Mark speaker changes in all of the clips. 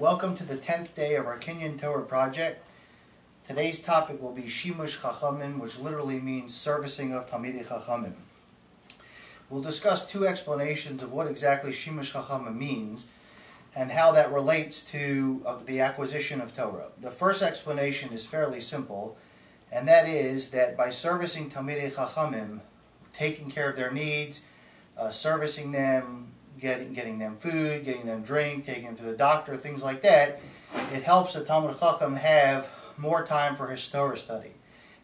Speaker 1: Welcome to the 10th day of our Kinyan Torah project. Today's topic will be Shimush Chachamim, which literally means servicing of Talmidei Chachamim. We'll discuss two explanations of what exactly Shimush Chachamim means and how that relates to the acquisition of Torah. The first explanation is fairly simple, and that is that by servicing Talmidei Chachamim, taking care of their needs, servicing them, getting them food, getting them drink, taking them to the doctor, things like that, it helps the Talmid Chacham have more time for his Torah study.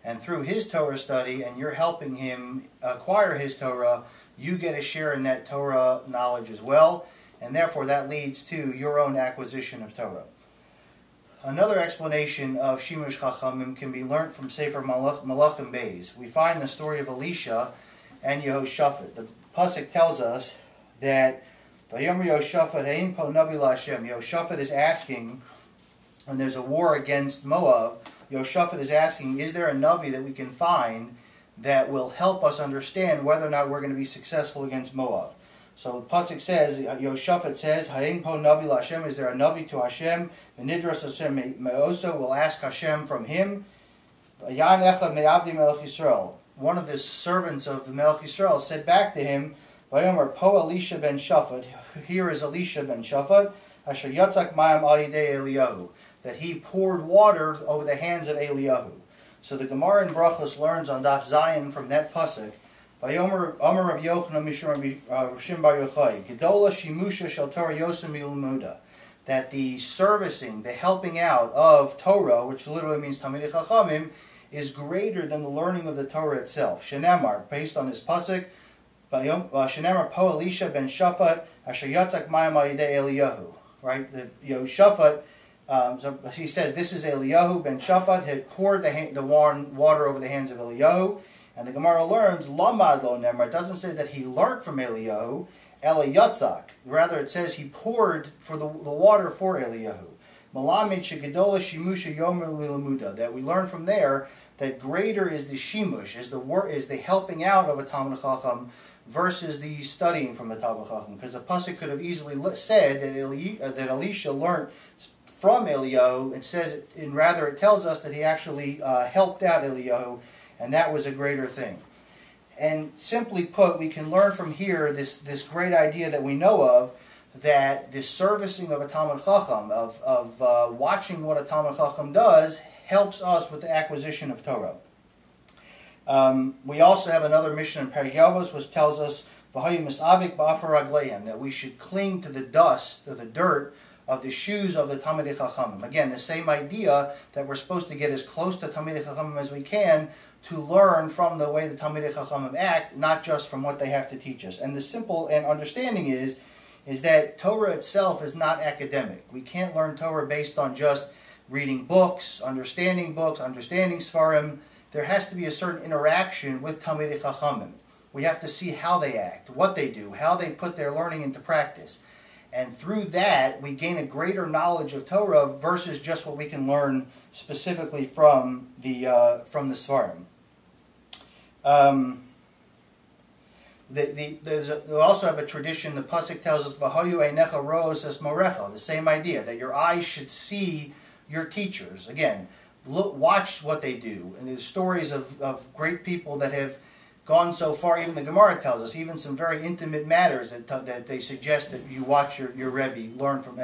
Speaker 1: And through his Torah study, and you're helping him acquire his Torah, you get a share in that Torah knowledge as well, and therefore that leads to your own acquisition of Torah. Another explanation of Shimush Chachamim can be learned from Sefer Malachim Beis. We find the story of Elisha and Yehoshaphat. The Pasuk tells us that Yehoshaphat is asking, when there's a war against Moab, Yehoshaphat is asking, is there a Navi that we can find that will help us understand whether or not we're going to be successful against Moab? So the Pasuk says, Yehoshaphat says, Hayin po Navi LaHashem, is there a Navi to Hashem? V'nidras Hashem me'oso, will ask Hashem from him. Yan echad me'avdi Melech Yisrael. One of the servants of the Melech Yisrael said back to him, Vayomer po Elisha ben Shaphat, here is Elisha ben Shaphat, asher yatzak mayam al yidei Eliyahu, that he poured water over the hands of Eliyahu. So the Gemara in Brachos learns on Daf Zayin from that pasuk, Vayomer Amar Rabbi Yochanan mishum Rishim bar Yochai, Gedola shimusha shel Torah yosem milmuda, that the servicing, the helping out of Torah, which literally means Talmidei Chachamim, is greater than the learning of the Torah itself. Shenamar, based on this pasuk, Shenamar po Elisha ben Shaphat asher yatzak mayam al yidei Eliyahu. Right, the Yehoshaphat. So he says this is Eliyahu ben Shaphat had poured the water over the hands of Eliyahu, and the Gemara learns Lamad lo nemar. It doesn't say that he learned from Eliyahu, Ela yatzak. Rather, it says he poured for the water for Eliyahu. Malamid shegedola shimusha yomer lilamuda. That we learn from there that greater is the shimush, is the helping out of a Talmid Chacham versus the studying from the Talmid Chacham. Because the pasuk could have easily said that Elisha learned from Eliyahu. It says, and rather it tells us that he actually helped out Eliyahu, and that was a greater thing. And simply put, we can learn from here this great idea that we know of, that the servicing of a Talmid Chacham, of watching what a Talmid Chacham does, helps us with the acquisition of Torah. We also have another mission in Perek Yavos which tells us that we should cling to the dust, or the dirt, of the shoes of the Talmidei Chachamim. Again, the same idea that we're supposed to get as close to Talmidei Chachamim as we can to learn from the way the Talmidei Chachamim act, not just from what they have to teach us. And the simple understanding is that Torah itself is not academic. We can't learn Torah based on just reading books, understanding Sfarim. There has to be a certain interaction with Talmidei Chachamim. We have to see how they act, what they do, how they put their learning into practice. And through that, we gain a greater knowledge of Torah versus just what we can learn specifically from the Sfarim. We also have a tradition, the Pasuk tells us, V'hayu einecha ro'os es morecha, the same idea, that your eyes should see your teachers. Again, watch what they do. And there's stories of great people that have gone so far, even the Gemara tells us, even some very intimate matters that they suggest that you watch your Rebbe, learn from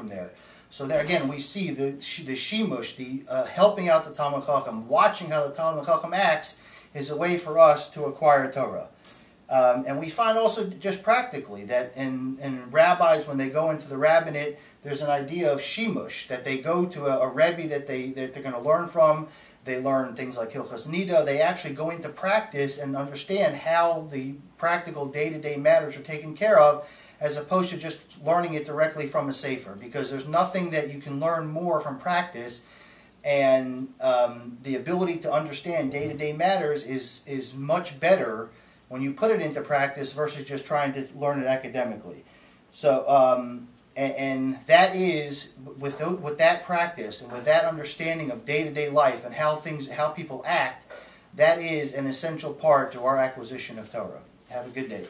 Speaker 1: there. So there again, we see the shimush, the helping out the Talmid Chacham, watching how the Talmid Chacham acts, is a way for us to acquire Torah. And we find also just practically that in rabbis, when they go into the rabbinate, there's an idea of shimush, that they go to a Rebbe that they're going to learn from. They learn things like Hilchas Nida. They actually go into practice and understand how the practical day-to-day matters are taken care of, as opposed to just learning it directly from a sefer. Because there's nothing that you can learn more from practice, and the ability to understand day-to-day matters is much better when you put it into practice versus just trying to learn it academically. So, and that is, with that practice and with that understanding of day-to-day life and how people act, that is an essential part to our acquisition of Torah. Have a good day.